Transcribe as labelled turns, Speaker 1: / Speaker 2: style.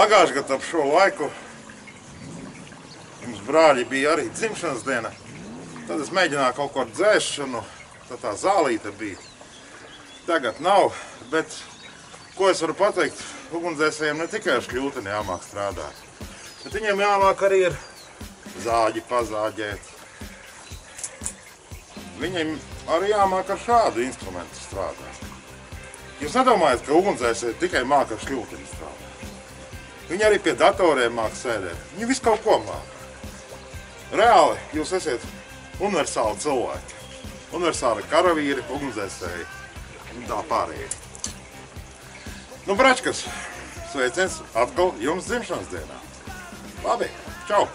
Speaker 1: Pagājušajā gadā ap šo laiku mums brāļi bija arī dzimšanas diena. Tad es mēģināju kaut ko ar dzēšanu, tad tā zālīte bija. Tagad nav, bet ko es varu pateikt, ugunsdzēsējiem ne tikai ar šļūteni jāmāk strādāt, bet viņiem jāmāk arī ar zāģi pazāģēt. Viņiem arī jāmāk ar šādu instrumentu strādāt. Jūs nedomājat, ka ugunsdzēsēji tikai māk ar šļūteni strādāt. Viņi arī pie datoriem māk sēdēt. Viņi visu kaut ko māk. Reāli jūs esiet universāli cilvēki. Universāli karavīri, ugunsdzēsēji un tā pārējie. Nu, bračkas, sveiciens atkal jums dzimšanas dienā. Labi, čau!